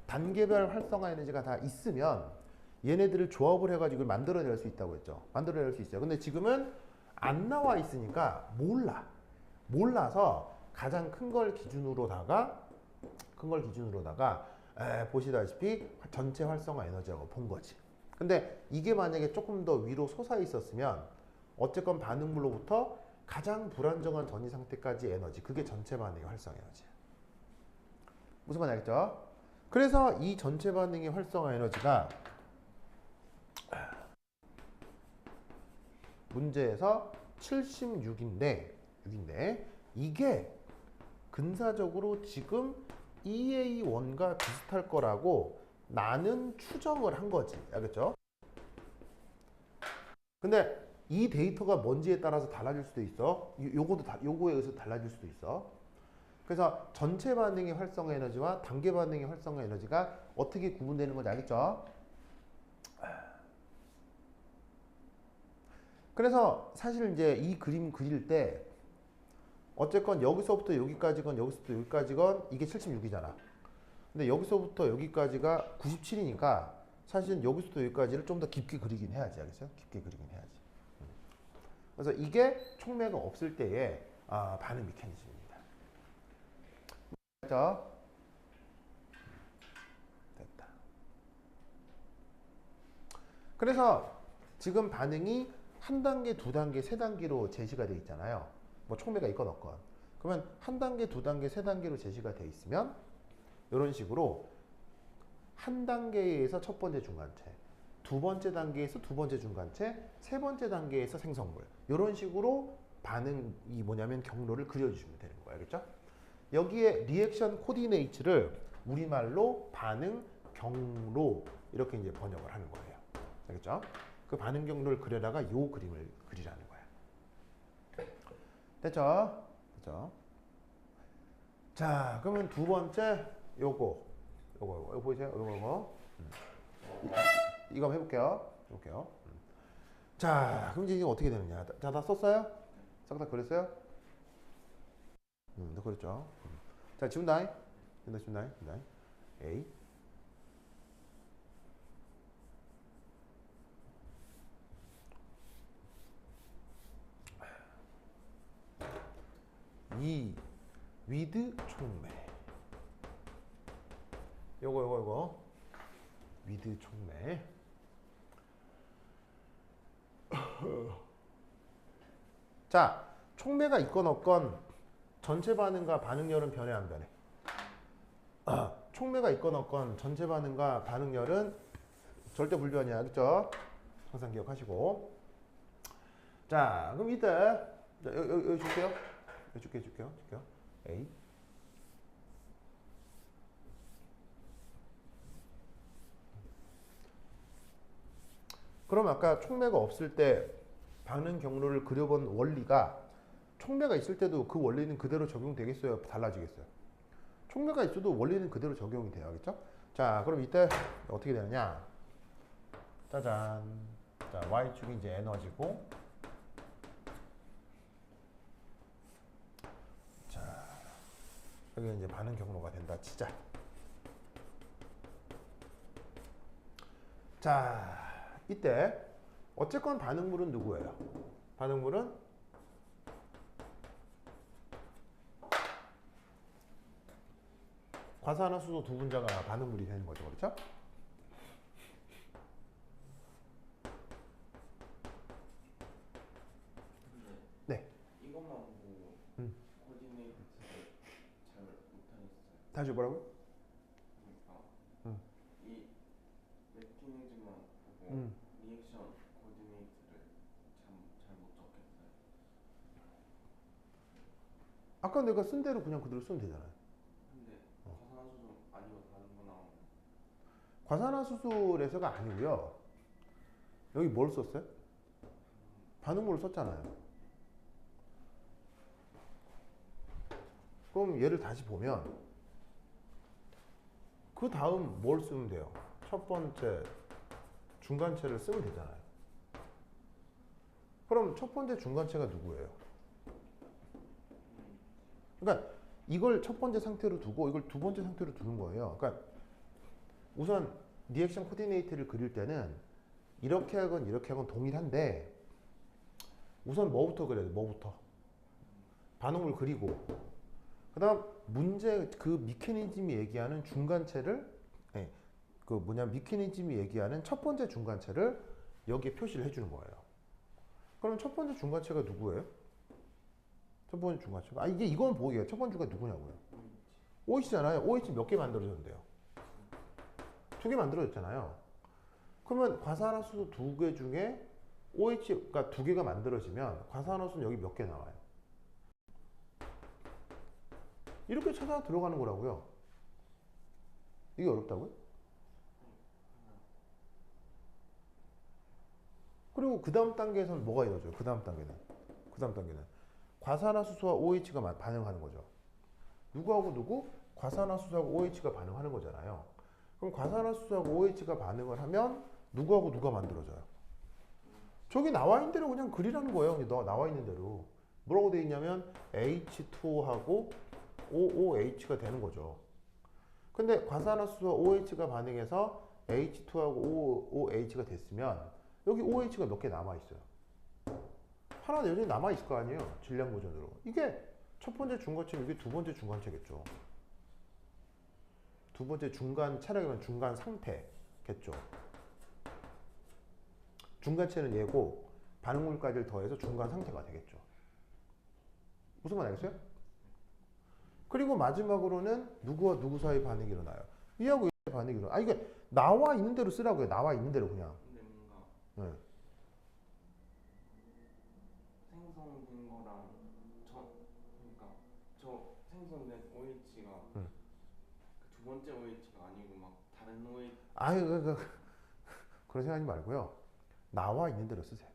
단계별 활성화 에너지가 다 있으면 얘네들을 조합을 해가지고 만들어낼 수 있다고 했죠. 만들어낼 수 있어요. 근데 지금은 안 나와 있으니까 몰라서 가장 큰 걸 기준으로다가 보시다시피 전체 활성화 에너지라고 본 거지. 근데 이게 만약에 조금 더 위로 솟아 있었으면 어쨌건 반응물로부터 가장 불안정한 전이 상태까지 에너지, 그게 전체 반응의 활성화 에너지야. 무슨 말인지 알겠죠? 그래서 이 전체 반응의 활성화 에너지가 문제에서 76인데 이게 근사적으로 지금 EA1과 비슷할 거라고 나는 추정을 한 거지. 알겠죠? 근데 이 데이터가 뭔지에 따라서 달라질 수도 있어. 요거에 의해서 달라질 수도 있어. 그래서 전체 반응의 활성화 에너지와 단계 반응의 활성화 에너지가 어떻게 구분되는 건지 알겠죠? 그래서 사실 이제 이 그림 그릴 때 어쨌건 여기서부터 여기까지건 여기서부터 여기까지건 이게 76이잖아. 근데 여기서부터 여기까지가 97이니까 사실 여기서부터 여기까지를 좀 더 깊게 그리긴 해야지. 알겠어요? 깊게 그리긴 해야지. 그래서 이게 촉매가 없을 때의 반응 메커니즘입니다. 됐죠? 됐다. 그래서 지금 반응이 한 단계, 두 단계, 세 단계로 제시가 되어 있잖아요. 뭐 촉매가 있건 없건. 그러면 한 단계, 두 단계, 세 단계로 제시가 되어 있으면 이런 식으로 한 단계에서 첫 번째 중간체, 두 번째 단계에서 두 번째 중간체, 세 번째 단계에서 생성물, 이런 식으로 반응이 뭐냐면 경로를 그려주시면 되는 거예요. 알겠죠? 여기에 리액션 코디네이츠를 우리말로 반응 경로 이렇게 이제 번역을 하는 거예요. 알겠죠? 그 반응 경로를 그려다가 요 그림을 그리라는 거야. 됐죠? 됐죠? 자, 그러면 두 번째 요거 보이세요? 요거. 이거 한번 해볼게요. 자, 그럼 이제 어떻게 되느냐? 자, 다 썼어요? 싹 다 그렸어요? 다 그렸죠. 자, 지금 다이. A. 이 위드 촉매. 요거. 위드 촉매. 자, 촉매가 있건 없건 전체 반응과 반응열은 변해 안 변해? 촉매가 있건 없건 전체 반응과 반응열은 절대 불변이야. 알겠죠? 항상 기억하시고. 자, 그럼 이때 자, 여기 줄게요. 줄게요. A. 그럼 아까 촉매가 없을 때 반응 경로를 그려본 원리가 촉매가 있을 때도 그 원리는 그대로 적용되겠어요? 달라지겠어요? 촉매가 있어도 원리는 그대로 적용이 돼요. 알겠죠? 자, 그럼 이때 어떻게 되느냐? 짜잔. 자, Y축이 이제 에너지고, 자, 여기 이제 반응 경로가 된다 치자. 자, 이때 어쨌건 반응물은 누구예요? 반응물은 과산화수소 두 분자가 반응물이 되는 거죠. 그렇죠? 다시 뭐라고? 그러니까 응. 이 메커니즘만 보고 응. 리액션 코디네이트를 잘못 적겠어요. 아까 내가 쓴 대로 그냥 그대로 쓰면 되잖아요. 근데 과산화수소 아니고 다른 거 나오면 과산화수소에서가 아니고요. 여기 뭘 썼어요? 반응물을 썼잖아요. 그럼 얘를 다시 보면 그 다음 뭘 쓰면 돼요? 첫 번째 중간체를 쓰면 되잖아요. 그럼 첫 번째 중간체가 누구예요? 그러니까 이걸 첫 번째 상태로 두고 이걸 두 번째 상태로 두는 거예요. 그러니까 우선 리액션 코디네이트를 그릴 때는 이렇게 하건 이렇게 하건 동일한데 우선 뭐부터 그려야 돼? 뭐부터? 반응물 그리고 그다음 문제 그 미케니즘이 얘기하는 중간체를 그 뭐냐 미케니즘이 얘기하는 첫 번째 중간체를 여기에 표시를 해주는 거예요. 그럼 첫 번째 중간체가 누구예요? 첫 번째 중간체가 이게 이건 보기예요. 첫 번째 중간 누구냐고요? OH잖아요. OH 몇 개 만들어졌는데요? 두 개 만들어졌잖아요. 그러면 과산화수소 두 개 중에 OH가 두 개가 만들어지면 과산화수소는 여기 몇 개 나와요? 이렇게 찾아 들어가는 거라고요. 이게 어렵다고요? 그리고 그 다음 단계에서는 뭐가 이루어져요? 그 다음 단계는 과산화수소와 OH가 반응하는 거죠. 누구하고 누구? 과산화수소하고 OH가 반응하는 거잖아요. 그럼 과산화수소하고 OH가 반응을 하면 누구하고 누가 만들어져요? 저기 나와 있는 대로 그냥 그리라는 거예요. 너 나와 있는 대로. 뭐라고 돼 있냐면 H2O하고 OOH가 되는 거죠. 근데 과산화수소와 OH가 반응해서 H2하고 OOH가 됐으면 여기 OH가 몇 개 남아 있어요. 하나 여전히 남아 있을 거 아니에요. 질량 보존으로. 이게 첫 번째 중간체, 이게 두 번째 중간체겠죠. 두 번째 중간 체력이면 중간 상태겠죠. 중간체는 얘고 반응물까지를 더해서 중간 상태가 되겠죠. 무슨 말 알겠어요? 그리고 마지막으로는 누구와 누구 사이 반응이 일어나요. 이하고 이 사이 반응이 일어나요. 이게 나와 있는 대로 쓰라고요. 나와 있는 대로 그냥. 근데 뭔가 네. 생성된 거랑 그러니까 저 생성된 OH가 응. 그 두 번째 OH가 아니고 막 다른 OH 아유, 그런 생각하지 말고요. 나와 있는 대로 쓰세요.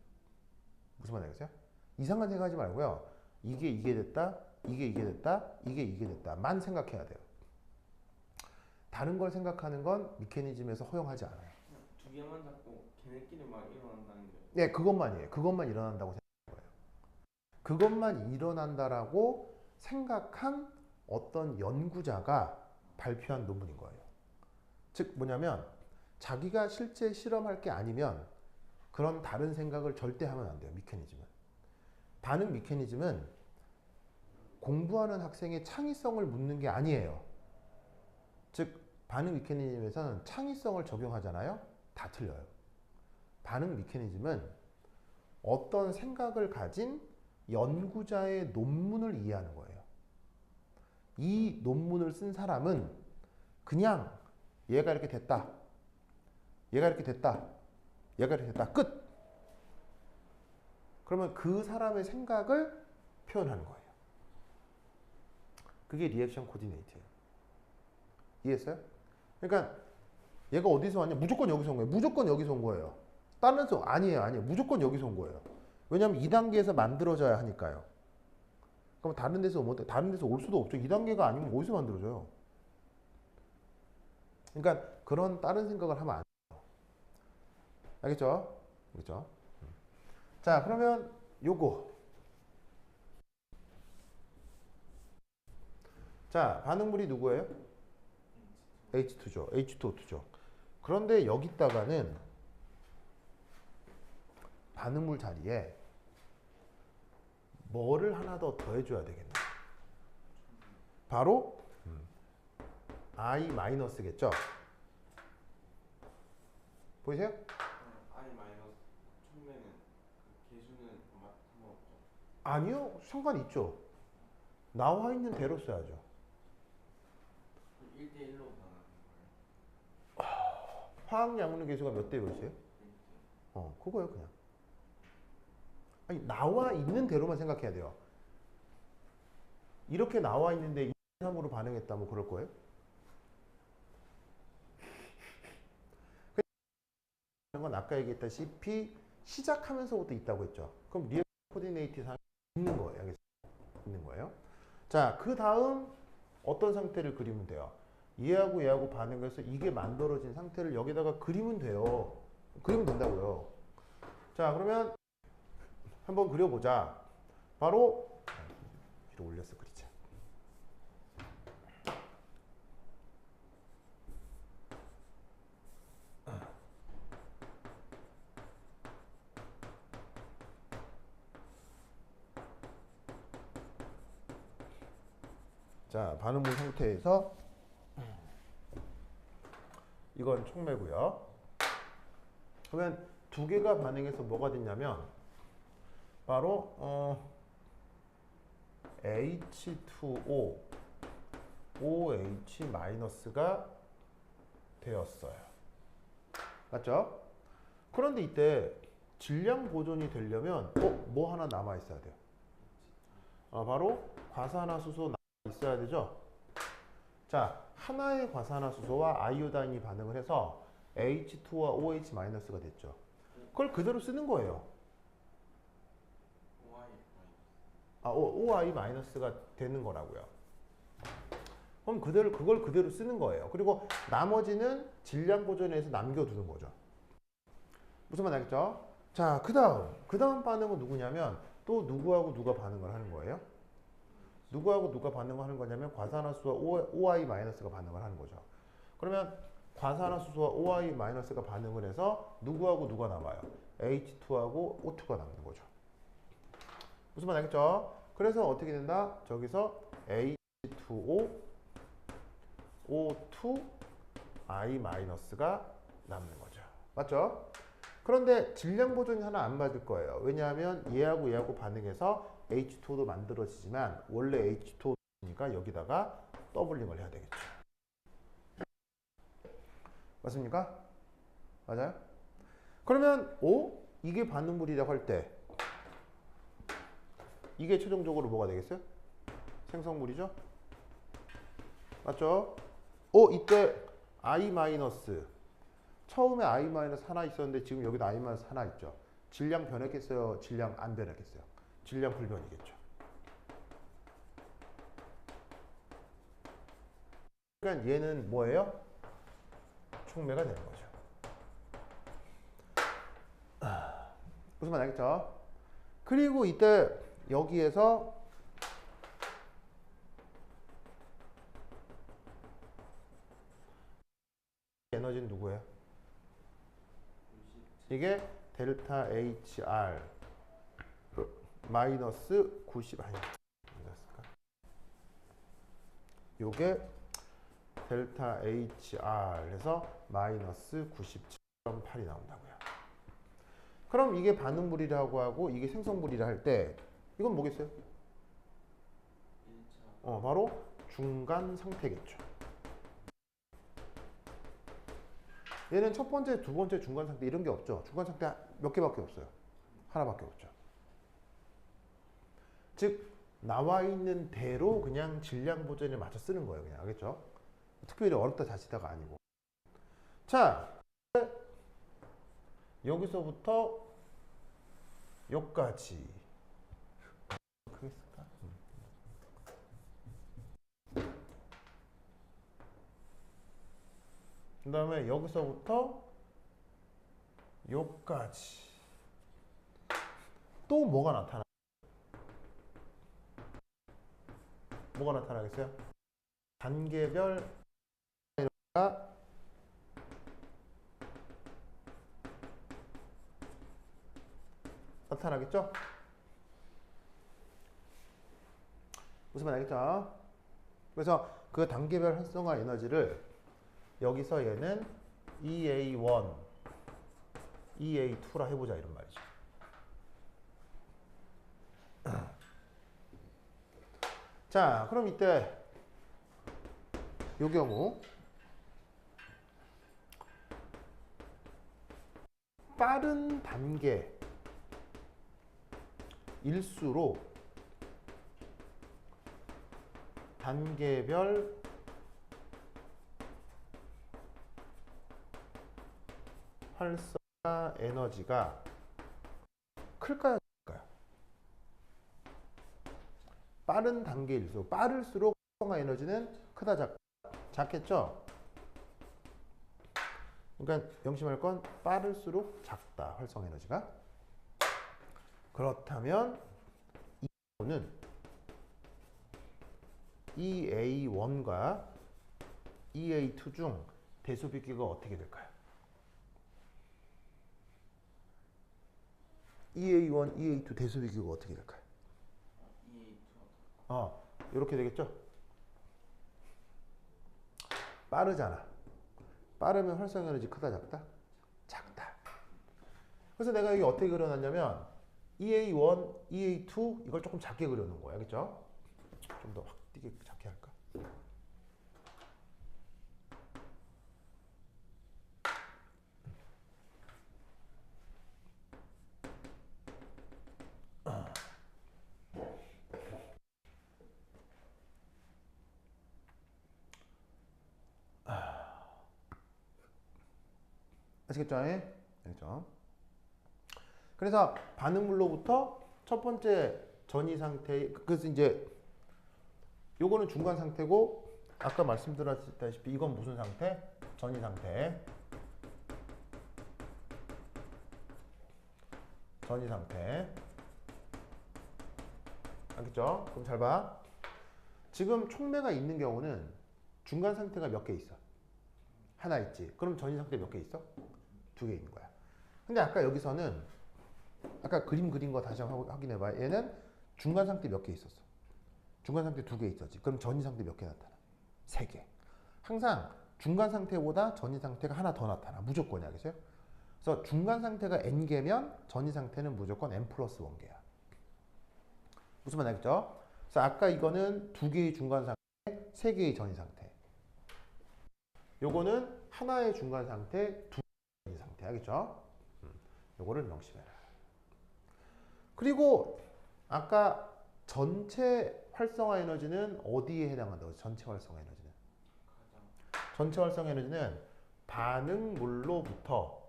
무슨 말 알겠어요? 이상한 생각하지 말고요. 이게 됐다, 이게 됐다, 이게 됐다만 생각해야 돼요. 다른 걸 생각하는 건 미케니즘에서 허용하지 않아요. 두 개만 잡고 걔네끼리 막 일어난다는 게 네, 그것만이에요. 그것만 일어난다고 생각해요. 그것만 일어난다라고 생각한 어떤 연구자가 발표한 논문인 거예요. 즉 뭐냐면 자기가 실제 실험할 게 아니면 그런 다른 생각을 절대 하면 안 돼요. 미케니즘은. 반응 미케니즘은 공부하는 학생의 창의성을 묻는 게 아니에요. 즉 반응 미케니즘에서는 창의성을 적용하잖아요. 다 틀려요. 반응 미케니즘은 어떤 생각을 가진 연구자의 논문을 이해하는 거예요. 이 논문을 쓴 사람은 그냥 얘가 이렇게 됐다. 얘가 이렇게 됐다. 얘가 이렇게 됐다. 끝. 그러면 그 사람의 생각을 표현하는 거예요. 그게 리액션 코디네이트예요. 이해했어요? 그러니까 얘가 어디서 왔냐? 무조건 여기서 온 거예요. 무조건 여기서 온 거예요. 다른 데서 아니에요. 무조건 여기서 온 거예요. 왜냐하면 2단계에서 만들어져야 하니까요. 그럼 다른 데서 올 수도 없죠. 2단계가 아니면 어디서 만들어져요? 그러니까 그런 다른 생각을 하면 안 돼요. 알겠죠? 그렇죠? 자, 그러면 요거. 자, 반응물이 누구예요? H2죠. H2O2죠. 그런데 여기다가는 반응물 자리에 뭐를 하나 더 더해줘야 되겠네. 바로 I 마이너스겠죠. 보이세요? I 마이너스 처음에는 그 개수는 상관없죠. 아니요, 상관 있죠. 나와 있는 대로 써야죠. 1대1로 반응하는 거예요? 화학 양분의 계수가 몇 대 몇이에요? 1대. 그거예요 그냥. 아니 나와 있는 대로만 생각해야 돼요. 이렇게 나와 있는데 2, 3으로 반응했다 뭐 그럴 거예요? 그런 건 아까 얘기했다시피 시작하면서부터 있다고 했죠. 그럼 리얼 코디네이트 상에 있는 거예요. 알겠어요? 있는 거예요. 자, 그 다음 어떤 상태를 그리면 돼요? 얘하고 얘하고 반응해서 이게 만들어진 상태를 여기다가 그리면 돼요. 그리면 된다고요. 자, 그러면 한번 그려보자. 바로 위로 올려서 그리자. 자, 반응물 상태에서 이건 촉매고요. 그러면 두 개가 반응해서 뭐가 됐냐면 바로 H2O OH-가 되었어요. 맞죠? 그런데 이때 질량 보존이 되려면 뭐 하나 남아 있어야 돼요. 바로 과산화수소 남아 있어야 되죠. 자, 하나의 과산화수소와 아이오다인이 반응을 해서 H2와 OH-가 됐죠. 그걸 그대로 쓰는 거예요. OI-가 되는 거라고요. 그럼 그걸 그대로 쓰는 거예요. 그리고 나머지는 질량 보존에서 남겨두는 거죠. 무슨 말 알겠죠? 자, 그 다음 반응은 누구냐면 또 누구하고 누가 반응을 하는 거예요? 누구하고 누가 반응을 하는 거냐면 과산화수소와 OI-가 반응을 하는 거죠. 그러면 과산화수소와 OI-가 반응을 해서 누구하고 누가 남아요? H2하고 O2가 남는 거죠. 무슨 말 알겠죠? 그래서 어떻게 된다? 저기서 H2O O2 I-가 남는 거죠. 맞죠? 그런데 질량 보존이 하나 안 맞을 거예요. 왜냐하면 얘하고 반응해서 H2도 만들어지지만 원래 H2O니까 여기다가 더블링을 해야 되겠죠. 맞습니까? 맞아요? 그러면 이게 반응물이라고 할 때 이게 최종적으로 뭐가 되겠어요? 생성물이죠? 맞죠? 이때 I- 처음에 I- 하나 있었는데 지금 여기도 I- 하나 있죠. 질량 변했겠어요? 질량 안 변했겠어요? 질량 불변이겠죠. 그러니까 얘는 뭐예요? 촉매가 되는 거죠. 무슨 말 알겠죠? 그리고 이때 여기에서 에너지는 누구예요? 이게 델타 HR 마이너스 90 아니 요게 델타 HR 해서 마이너스 97.8이 나온다고요. 그럼 이게 반응물이라고 하고 이게 생성물이라 할 때 이건 뭐겠어요? 1차. 바로 중간 상태겠죠. 얘는 첫 번째, 두 번째 중간 상태 이런 게 없죠. 중간 상태 몇 개밖에 없어요. 하나밖에 없죠. 즉 나와 있는 대로 그냥 질량 보존에 맞춰 쓰는 거예요. 그냥 알겠죠? 특별히 어렵다 자시다가 아니고. 자, 여기서부터 여기까지. 크게 쓸까? 그 다음에 여기서부터 여기까지. 또 뭐가 나타나? 뭐가 나타나겠어요? 단계별 가 나타나겠죠? 무슨 말 알겠죠? 그래서 그 단계별 활성화 에너지를 여기서 얘는 EA1, EA2라 해보자 이런 말이죠. 자, 그럼 이때 요 경우 빠른 단계일수록 단계별 활성화 에너지가 클까요? 작을까요? 빠른 단계일수록 빠를수록 활성화 에너지는 크다 작다? 작겠죠? 그러니까 명심할 건 빠를수록 작다 활성화 에너지가. 그렇다면 이는 EA1과 EA2 중 대소 비교가 어떻게 될까요? EA1, EA2 대소 비교가 어떻게 될까요? 이렇게 되겠죠? 빠르잖아. 빠르면 활성화 에너지 크다 작다? 작다. 그래서 내가 여기 어떻게 그려놨냐면 EA1, EA2 이걸 조금 작게 그려놓은 거야. 알겠죠? 좀 더 확 띄게 작게 할까? 아시겠죠? 알겠죠? 그래서 반응물로부터 첫 번째 전이 상태, 그래서 이제 요거는 중간 상태고 아까 말씀드렸다시피 이건 무슨 상태? 전이 상태. 전이 상태. 알겠죠? 그럼 잘 봐. 지금 촉매가 있는 경우는 중간 상태가 몇 개 있어? 하나 있지. 그럼 전이 상태 몇 개 있어? 2개 있는 거야. 근데 아까 여기서는 아까 그림 그린 거 다시 한번 확인해 봐. 얘는 중간 상태 몇 개 있었어? 중간 상태 2개 있었지. 그럼 전이 상태 몇 개 나타나? 3개. 항상 중간 상태보다 전이 상태가 하나 더 나타나. 무조건이야. 알겠어요? 그래서 중간 상태가 n개면 전이 상태는 무조건 n 플러스 1개야. 무슨 말 알겠죠? 그래서 아까 이거는 2개의 중간 상태, 3개의 전이 상태. 요거는 하나의 중간 상태, 2개의 전이 상태. 알겠죠? 요거를 명심해라. 그리고 아까 전체 활성화 에너지는 어디에 해당한다고? 전체 활성화 에너지는. 전체 활성화 에너지는 반응물로부터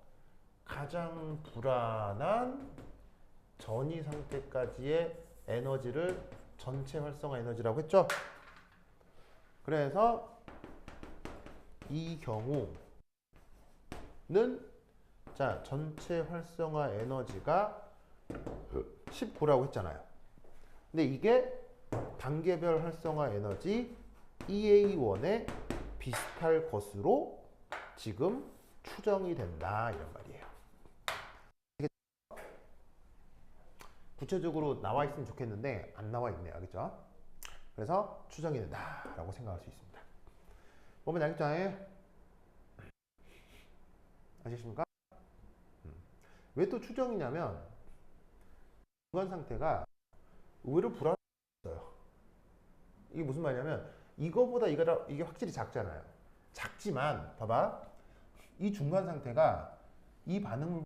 가장 불안한 전이 상태까지의 에너지를 전체 활성화 에너지라고 했죠. 그래서 이 경우는 자 전체 활성화 에너지가 19라고 했잖아요. 근데 이게 단계별 활성화 에너지 EA1에 비슷할 것으로 지금 추정이 된다 이런 말이에요. 구체적으로 나와 있으면 좋겠는데 안 나와 있네요. 알겠죠? 그래서 추정이 된다라고 생각할 수 있습니다. 보면 알겠죠? 아시겠습니까? 왜 또 추정이냐면 중간 상태가 의외로 불안했어요. 이게 무슨 말이냐면 이거보다 이게 확실히 작잖아요. 작지만 봐봐. 이 중간 상태가 이 반응을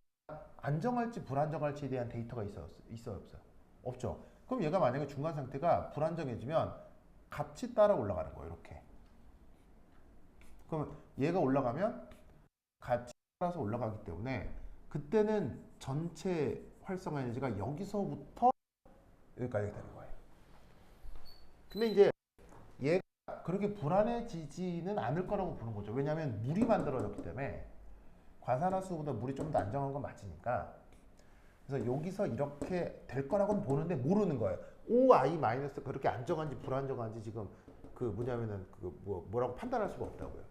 안정할지 불안정할지에 대한 데이터가 있어요? 없어요? 없죠. 그럼 얘가 만약에 중간 상태가 불안정해지면 같이 따라 올라가는 거예요. 이렇게. 그럼 얘가 올라가면 같이 따라서 올라가기 때문에 그때는 전체 활성화 에너지가 여기서부터 여기까지 되는 거예요. 근데 이제 얘가 그렇게 불안해지지는 않을 거라고 보는 거죠. 왜냐하면 물이 만들어졌기 때문에 과산화수소보다 물이 좀 더 안정한 건 맞으니까. 그래서 여기서 이렇게 될 거라고는 보는데 모르는 거예요. OI 마이너스 그렇게 안정한지 불안정한지 지금 그 뭐냐면은 뭐라고 판단할 수가 없다고요.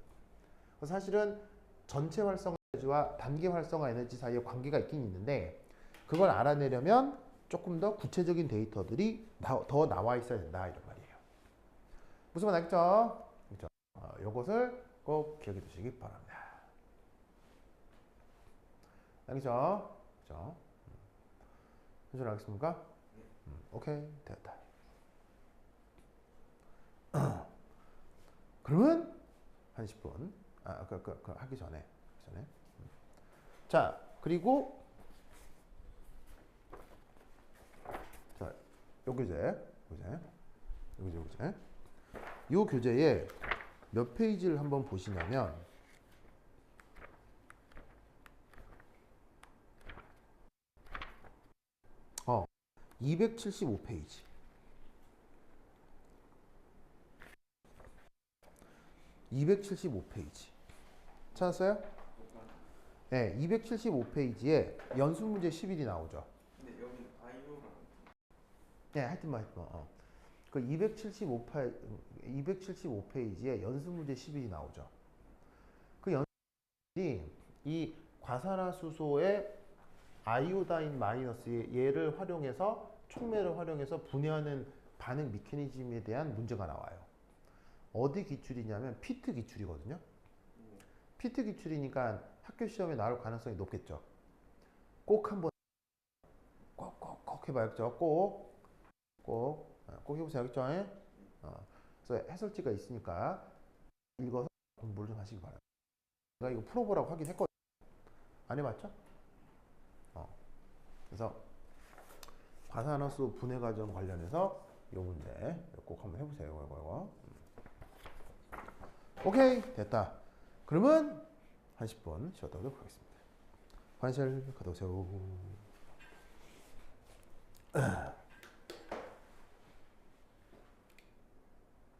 그래서 사실은 전체 활성화 에너지와 단계 활성화 에너지 사이에 관계가 있긴 있는데 그걸 알아내려면 조금 더 구체적인 데이터들이 더 나와 있어야 된다 이런 말이에요. 무슨 말 알겠죠? 그렇죠? 요것을 꼭 기억해 두시기 바랍니다. 알겠죠? 그렇죠? 현실 알겠습니까? 오케이 됐다. 그러면 한 10분. 하기 전에. 자, 그리고 자, 요 교재에 몇 페이지를 한번 보시냐면 275페이지. 275페이지. 찾았어요? 네, 275페이지에 연습 문제 10일이 나오죠. 근데 여기 아이오랑 네, 하여튼 그 275페이지에 연습 문제 10일이 나오죠. 그 연습이 이 과산화수소의 아이오다인 마이너스 얘를 활용해서 촉매를 활용해서 분해하는 반응 메커니즘에 대한 문제가 나와요. 어디 기출이냐면 피트 기출이거든요. 피트 기출이니까 학교 시험에 나올 가능성이 높겠죠. 꼭 한번 꼭 해봐야겠죠. 꼭 해보세요. 알겠죠? 그래서 해설지가 있으니까 읽어서 공부를 좀 하시기 바랍니다. 제가 이거 풀어보라고 하긴 했거든요. 안 해봤죠? 그래서 과산화수소 분해 과정 관련해서 이 문제 꼭 한번 해보세요. 이거. 오케이, 됐다. 그러면 한 10분 쉬었다 오도록 하겠습니다. 환실 갔다 오세요.